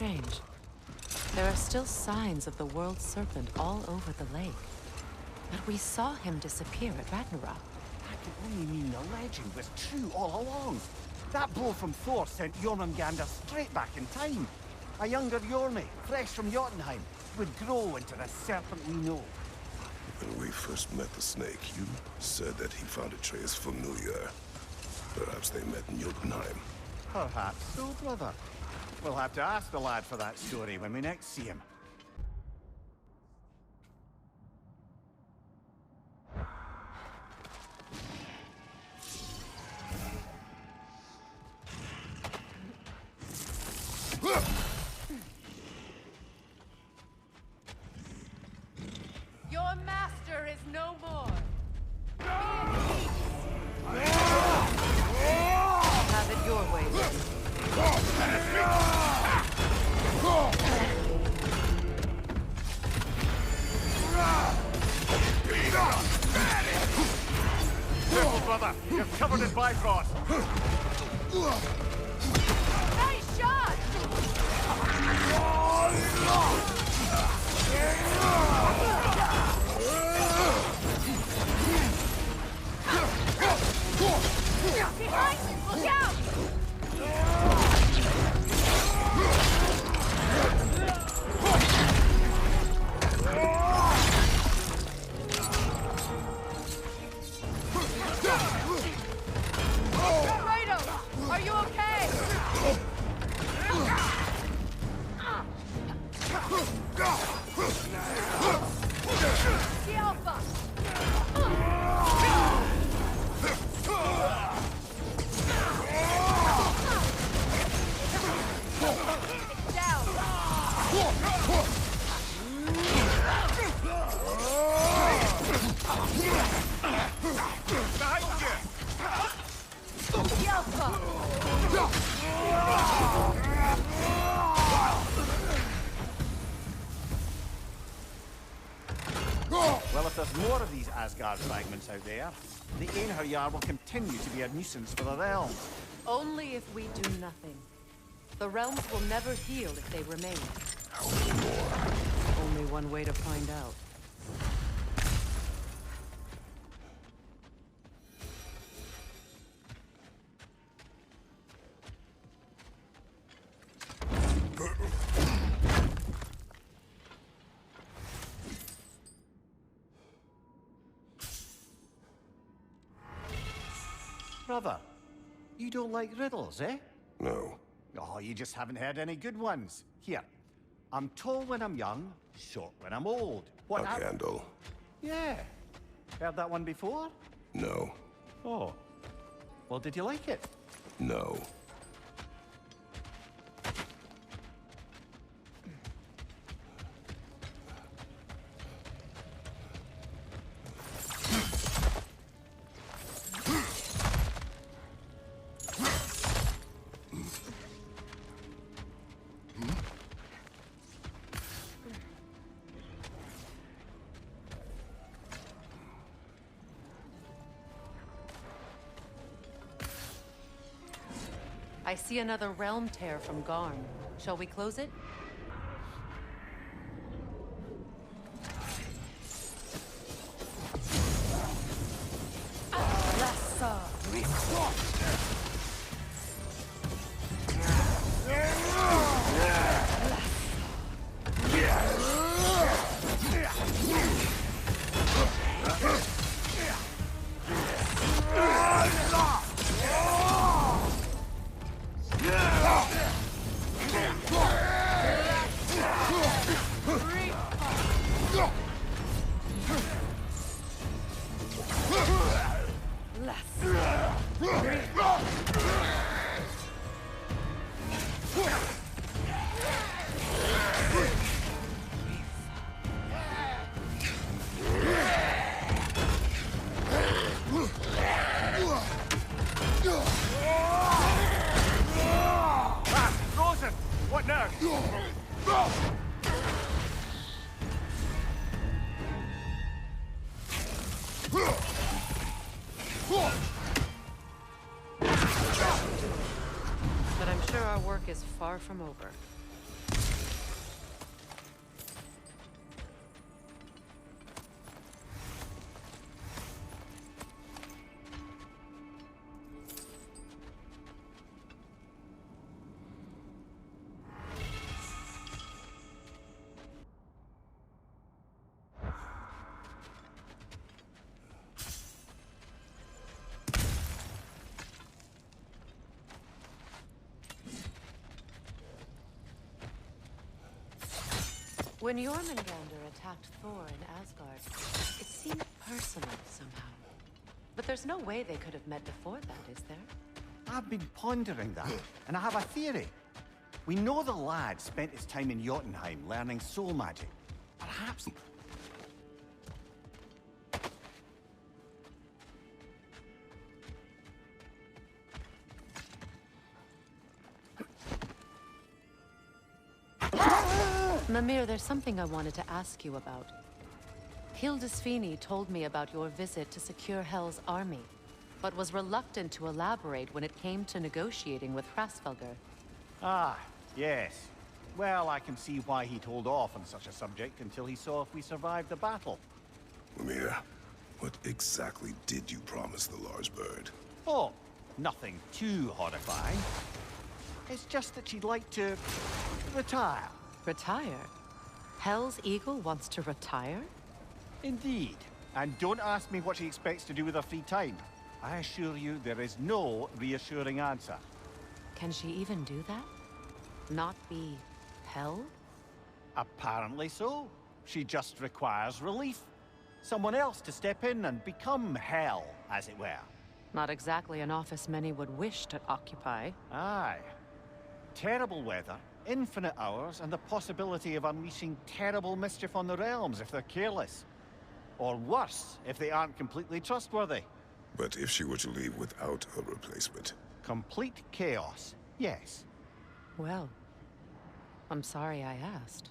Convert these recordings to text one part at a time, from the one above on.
strange. There are still signs of the world serpent all over the lake. But we saw him disappear at Ragnarok. That could only mean the legend was true all along. That blow from Thor sent Jormungandr straight back in time. A younger Jormi, fresh from Jotunheim, would grow into the serpent we know. When we first met the snake, you said that he found Atreus familiar. Perhaps they met in Jotunheim. Perhaps so, brother. We'll have to ask the lad for that story when we next see him. Your master is no more. Have it your way, then. Careful, brother. You're covered in bifrost. Nice shot! Behind you! Look out! Kratos! Are you okay? The Alpha! Down! Behind you! The Alpha! Well, if there's more of these Asgard fragments out there, the Einherjar will continue to be a nuisance for the realm. Only if we do nothing. The realms will never heal if they remain. How many more? Only one way to find out. Brother, you don't like riddles, eh? No. Oh, you just haven't heard any good ones. Here, I'm tall when I'm young, short when I'm old. What A candle. Yeah. Heard that one before? No. Oh. Well, did you like it? No. I see another realm tear from Garm. Shall we close it? What now? But I'm sure our work is far from over. When Jormungandr attacked Thor in Asgard, it seemed personal somehow. But there's no way they could have met before that, is there? I've been pondering that, and I have a theory. We know the lad spent his time in Jotunheim learning soul magic. Perhaps... Mimir, there's something I wanted to ask you about. Hildisvini told me about your visit to secure Hel's army, but was reluctant to elaborate when it came to negotiating with Hrasvelgr. Ah, yes. Well, I can see why he'd hold off on such a subject until he saw if we survived the battle. Mimir, what exactly did you promise the large bird? Oh, nothing too horrifying. It's just that she'd like to... retire. Retire? Hel's eagle wants to retire? Indeed. And don't ask me what she expects to do with her free time. I assure you there is no reassuring answer. Can she even do that? Not be Hel? Apparently so. She just requires relief. Someone else to step in and become Hel, as it were. Not exactly an office many would wish to occupy. Aye. Terrible weather, infinite hours, and the possibility of unleashing terrible mischief on the realms if they're careless. Or worse, if they aren't completely trustworthy. But if she were to leave without a replacement? Complete chaos, yes. Well, I'm sorry I asked.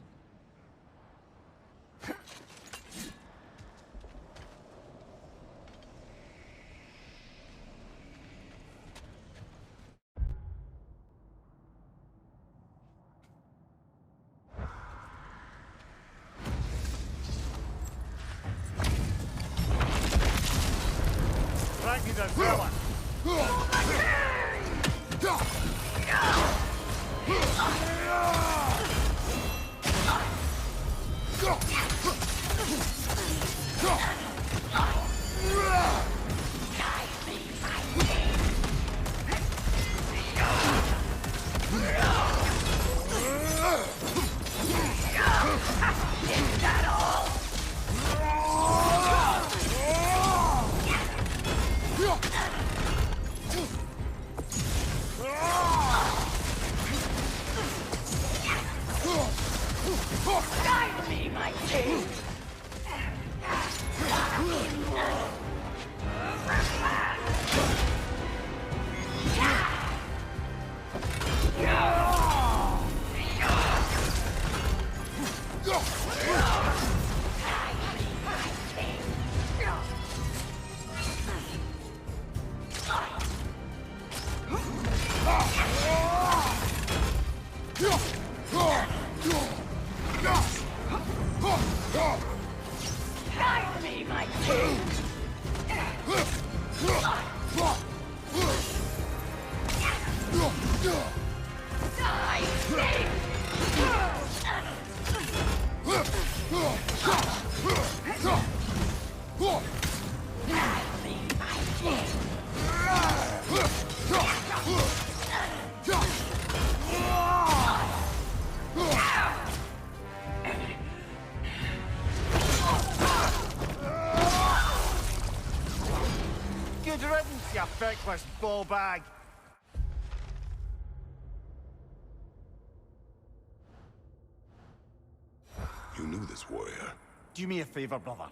Good riddance, you feckless ball bag! You knew this warrior. Do me a favor, brother.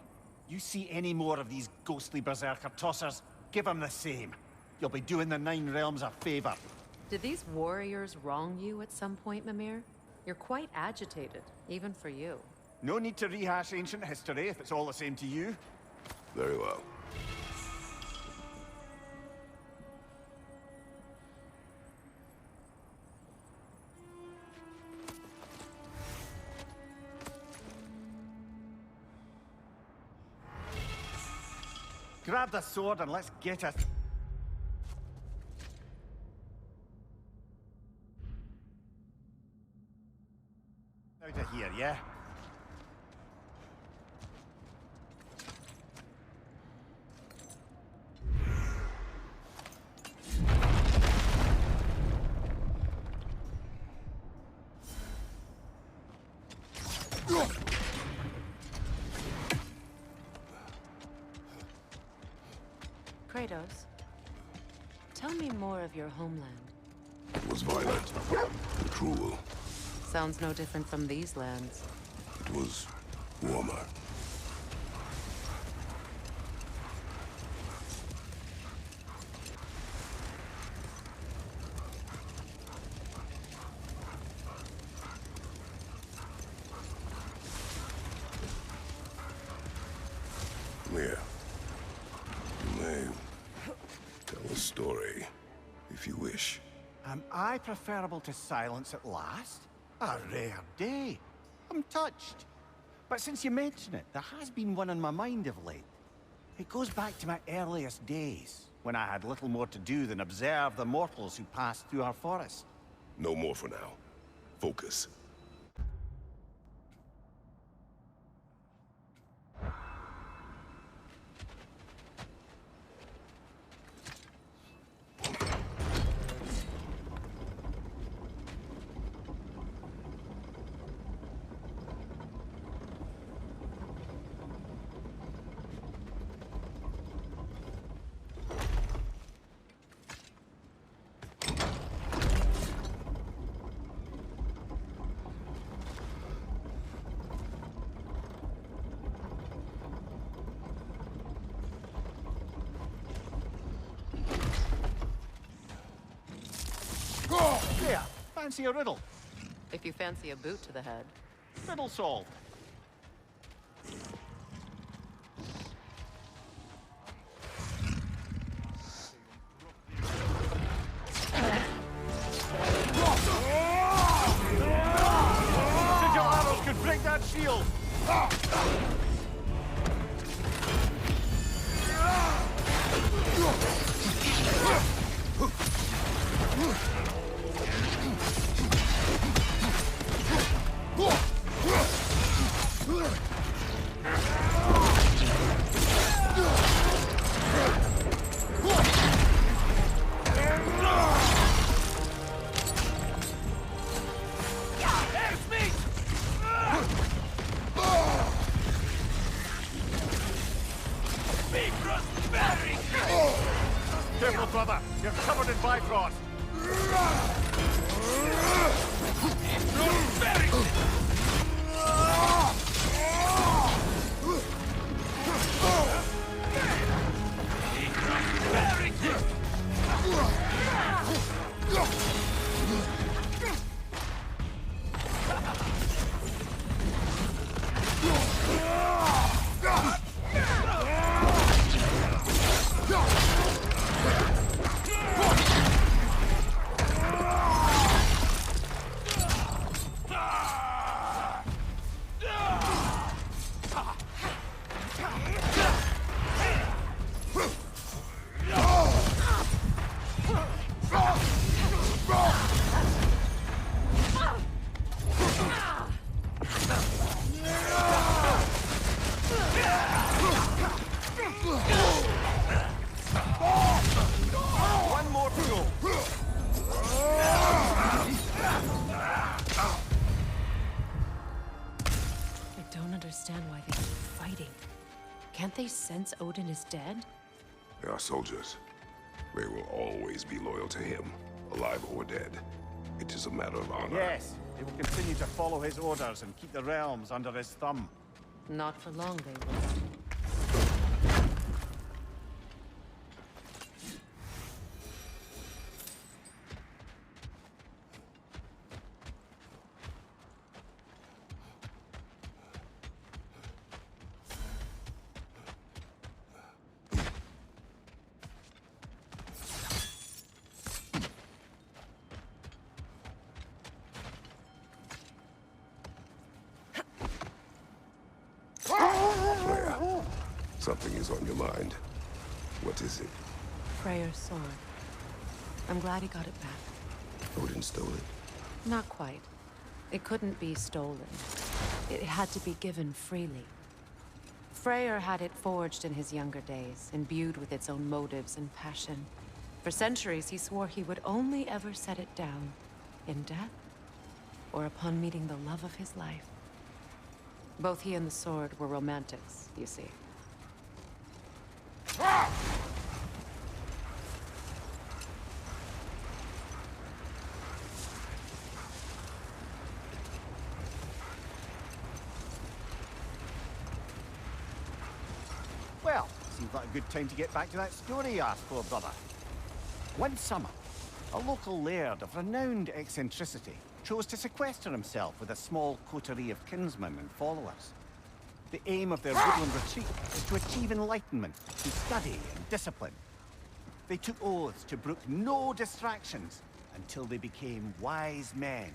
You see any more of these ghostly berserker tossers, give them the same. You'll be doing the Nine Realms a favor. Did these warriors wrong you at some point, Mimir? You're quite agitated, even for you. No need to rehash ancient history if it's all the same to you. Very well. Grab the sword and let's get it. Out of here, yeah? Kratos, tell me more of your homeland. It was violent and cruel. Sounds no different from these lands. It was warmer. Here. You may tell a story, if you wish. Am I preferable to silence at last? A rare day. I'm touched. But since you mention it, there has been one on my mind of late. It goes back to my earliest days, when I had little more to do than observe the mortals who passed through our forest. No more for now. Focus. There, fancy a riddle. If you fancy a boot to the head. Riddle solved. Sigil arrows could break that shield. Careful, brother. You're covered in Bifrost. One more to go. I don't understand why they keep fighting. Can't they sense Odin is dead? They are soldiers. They will always be loyal to him, alive or dead. It is a matter of honor. Yes, they will continue to follow his orders and keep the realms under his thumb. Not for long, they will. Something is on your mind. What is it? Freyr's sword. I'm glad he got it back. Odin stole it? Not quite. It couldn't be stolen. It had to be given freely. Freyr had it forged in his younger days, imbued with its own motives and passion. For centuries, he swore he would only ever set it down in death or upon meeting the love of his life. Both he and the sword were romantics, you see. seems like a good time to get back to that story you asked for, brother. One summer, a local laird of renowned eccentricity chose to sequester himself with a small coterie of kinsmen and followers. The aim of their woodland retreat was to achieve enlightenment through study and discipline. They took oaths to brook no distractions until they became wise men.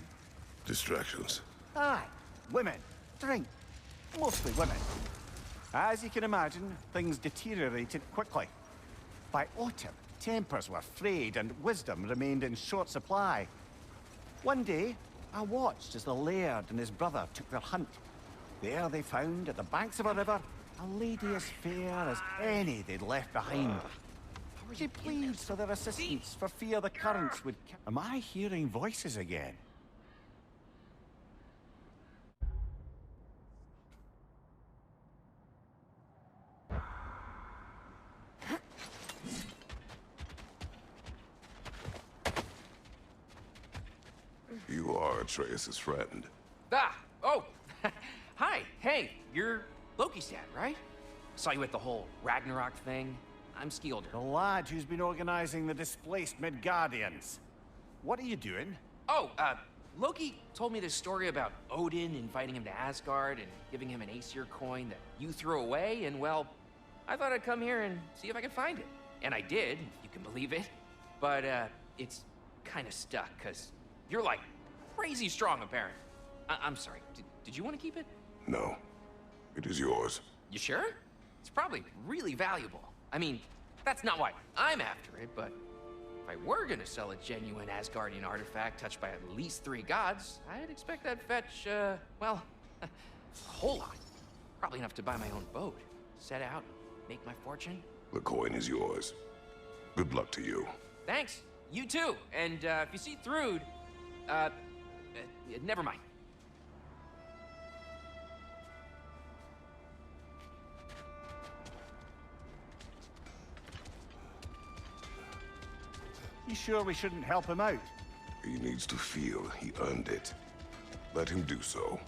Distractions. Aye, women, drink, mostly women. As you can imagine, things deteriorated quickly. By autumn, tempers were frayed and wisdom remained in short supply. One day, I watched as the laird and his brother took their hunt. There they found, at the banks of a river, a lady as fair as any they'd left behind. She pleads for their assistance for fear the currents would... Am I hearing voices again? You are Atreus' friend. Ah! Oh! Hi! Hey! You're Loki's dad, right? Saw you at the whole Ragnarok thing. I'm Skilder. The lad who's been organizing the displaced Midgardians. What are you doing? Oh, Loki told me this story about Odin inviting him to Asgard and giving him an Aesir coin that you threw away, and well, I thought I'd come here and see if I could find it. And I did, if you can believe it. But, it's kind of stuck, because you're like crazy strong, apparently. I'm sorry, did you want to keep it? No. It is yours. You sure? It's probably really valuable. I mean, that's not why I'm after it, but if I were gonna sell a genuine Asgardian artifact touched by at least 3 gods, I'd expect that'd fetch, well, a whole lot. Probably enough to buy my own boat, set out, make my fortune. The coin is yours. Good luck to you. Thanks. You too. And, if you see Thrud, never mind. You sure we shouldn't help him out? He needs to feel he earned it. Let him do so.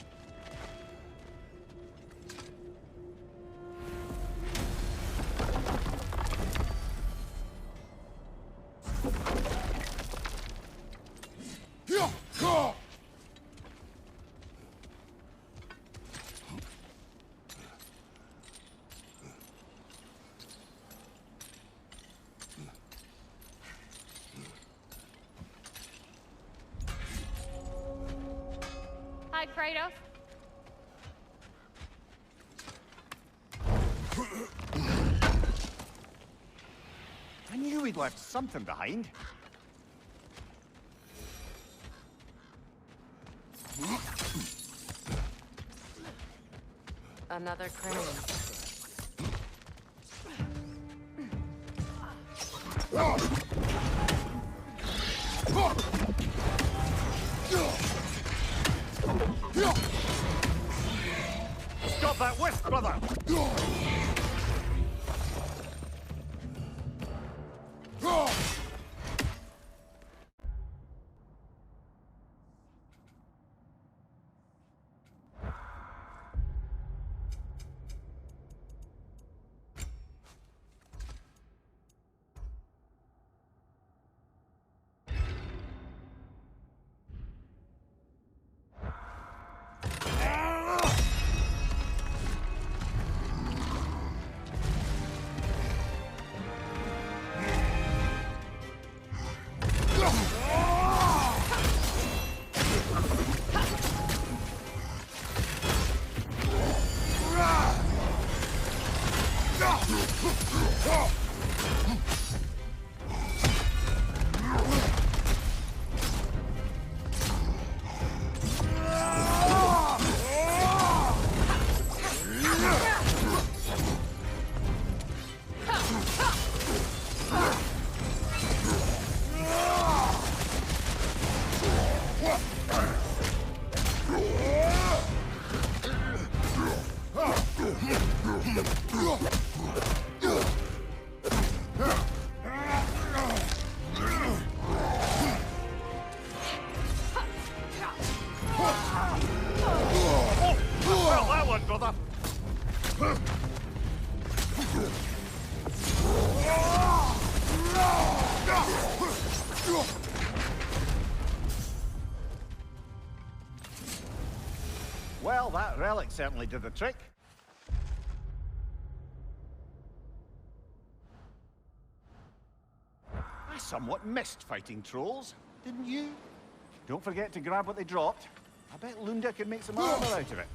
Hi, Kratos. I knew we'd left something behind. Another crane. Stop that whisk, brother! That relic certainly did the trick. I somewhat missed fighting trolls, didn't you? Don't forget to grab what they dropped. I bet Lunda could make some armor out of it.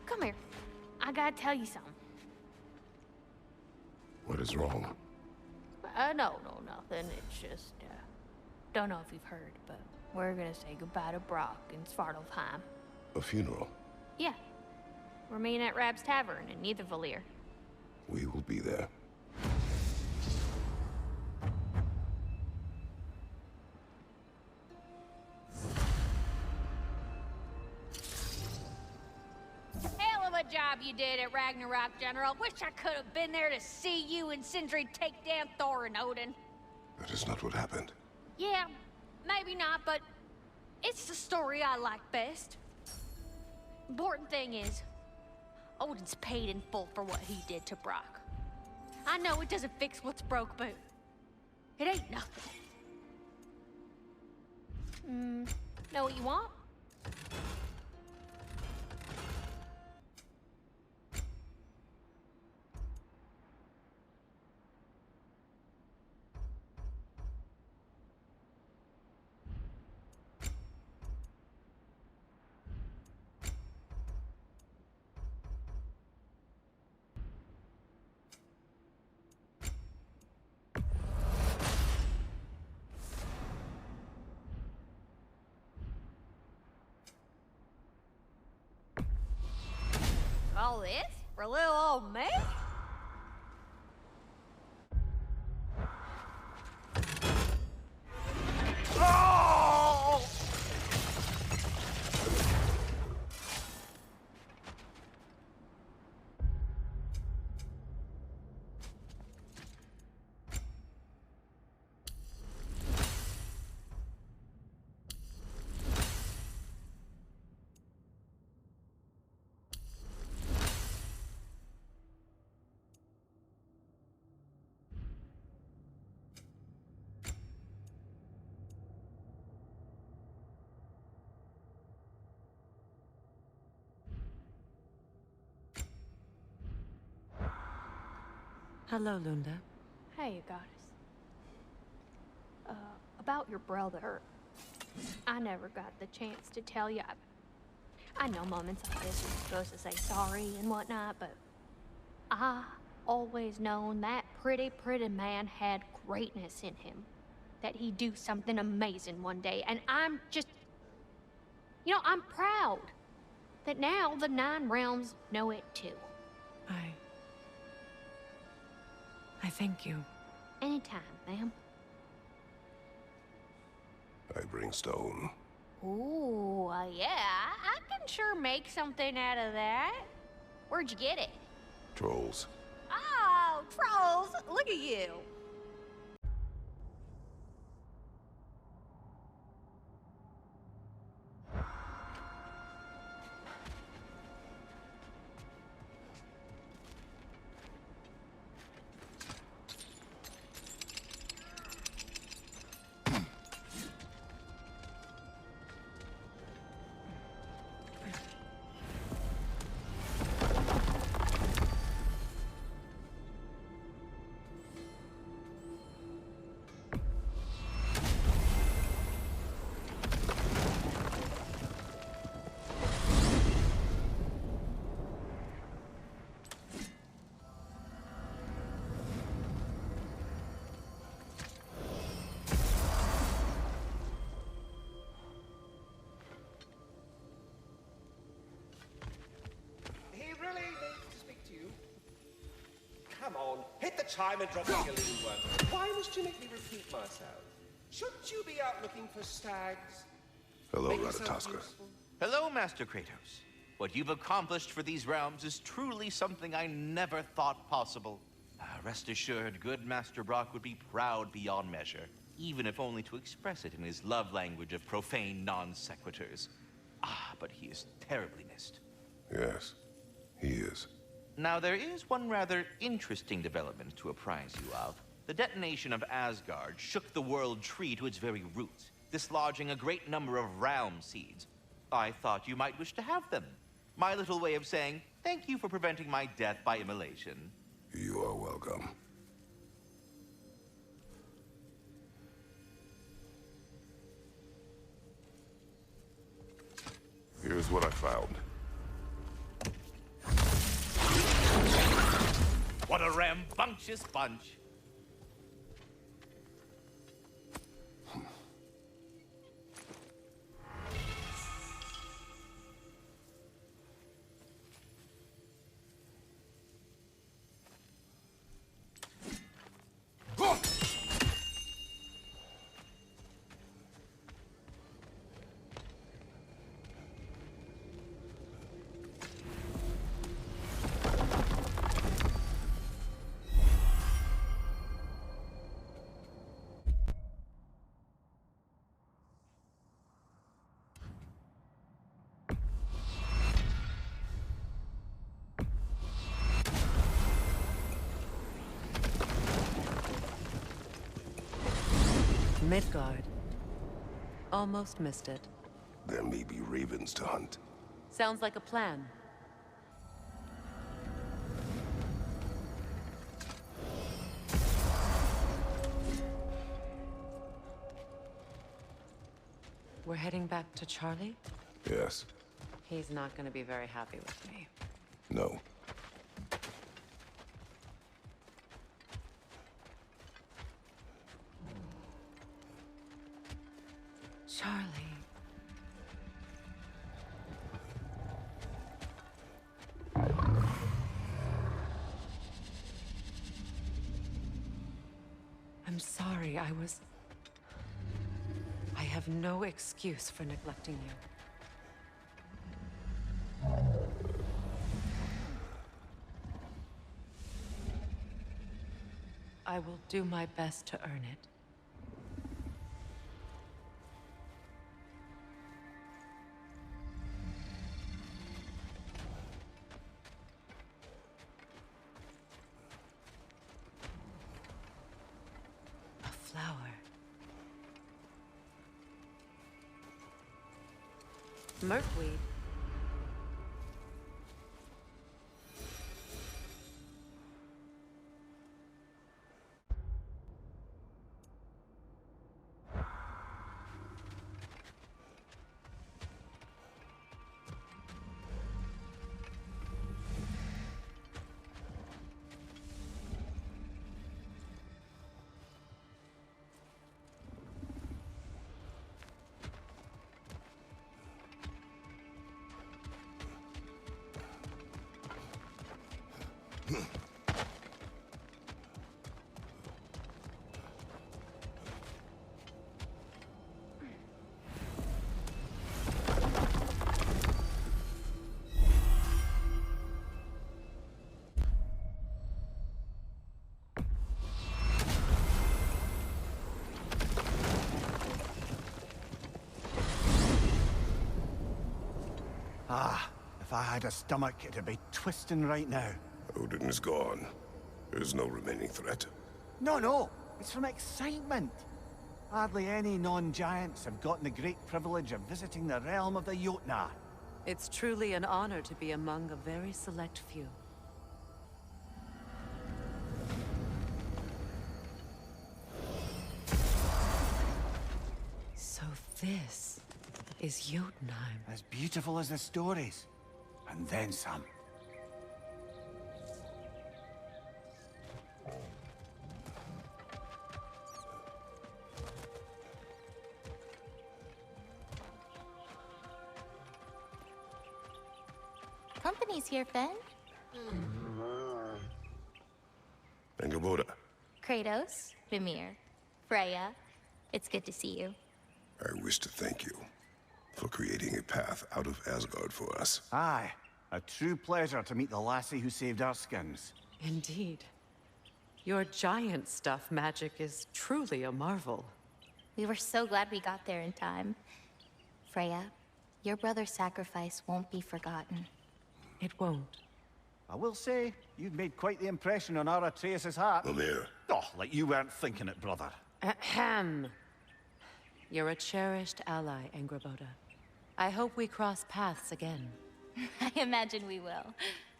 Come here. I gotta tell you something. What is wrong? No, nothing. It's just, don't know if you've heard, but we're gonna say goodbye to Brock in Svartalfheim. A funeral? Yeah. We're meeting at Rab's Tavern in Nidavellir. We will be there. Hell of a job you did at Ragnarok, General. Wish I could have been there to see you and Sindri take down Thor and Odin. That is not what happened. Yeah, maybe not, but it's the story I like best. Important thing is, Odin's paid in full for what he did to Brock. I know it doesn't fix what's broke, but it ain't nothing. Know what you want? All this? For little old me? Oh! Hello, Lunda. Hey, goddess. About your brother. I never got the chance to tell you. I know moments like this you're supposed to say sorry and whatnot, but I always known that pretty man had greatness in him. That he'd do something amazing one day, and I'm just... You know, I'm proud that now the Nine Realms know it too. I thank you. Anytime, ma'am. I bring stone. Ooh, yeah, I can sure make something out of that. Where'd you get it? Trolls. Oh, trolls! Look at you. chime and drop me a little one. Why must you make me repeat myself? Shouldn't you be out looking for stags? Hello, Make yourself Ratatoskr. useful. Hello, Master Kratos. What you've accomplished for these realms is truly something I never thought possible. Rest assured, good Master Brock would be proud beyond measure, even if only to express it in his love language of profane non-sequiturs. But he is terribly missed. Yes, he is. Now, there is one rather interesting development to apprise you of. The detonation of Asgard shook the world tree to its very roots, dislodging a great number of realm seeds. I thought you might wish to have them. My little way of saying, thank you for preventing my death by immolation. You are welcome. Here's what I found. What a rambunctious bunch! Midgard. Almost missed it. There may be ravens to hunt. Sounds like a plan. We're heading back to Charlie? Yes. He's not gonna be very happy with me. No. Charlie. I'm sorry, I have no excuse for neglecting you. I will do my best to earn it. Flower. Merkweed. If I had a stomach, it'd be twisting right now. Odin is gone. There's no remaining threat. No, it's from excitement. Hardly any non-giants have gotten the great privilege of visiting the realm of the Jotnar. It's truly an honor to be among a very select few. So this is Jotunheim. As beautiful as the stories. And then some. Company's here, Finn. And Angrboda. Kratos, Mimir, Freya, it's good to see you. I wish to thank you for creating a path out of Asgard for us. Aye, a true pleasure to meet the lassie who saved our skins. Indeed. Your giant stuff magic is truly a marvel. We were so glad we got there in time. Freya, your brother's sacrifice won't be forgotten. It won't. I will say, you've made quite the impression on our Atreus' heart. Mimir, Oh, like you weren't thinking it, brother. Ahem. You're a cherished ally, Angrboda. I hope we cross paths again. I imagine we will.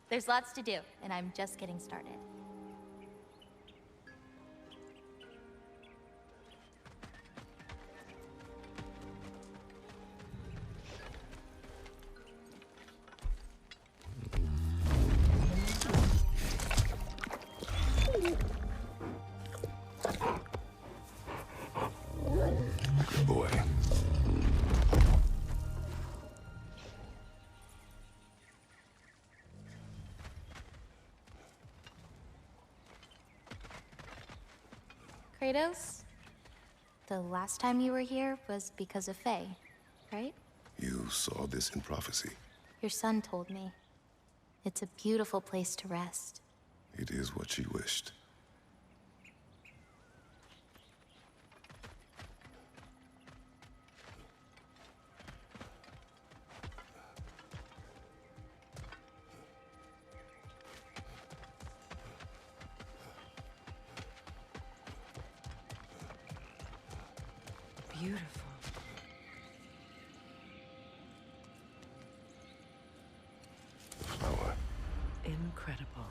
There's lots to do, and I'm just getting started. good boy. Kratos, the last time you were here was because of Faye, right? You saw this in prophecy. Your son told me. It's a beautiful place to rest. It is what she wished. Beautiful. Flower. Incredible.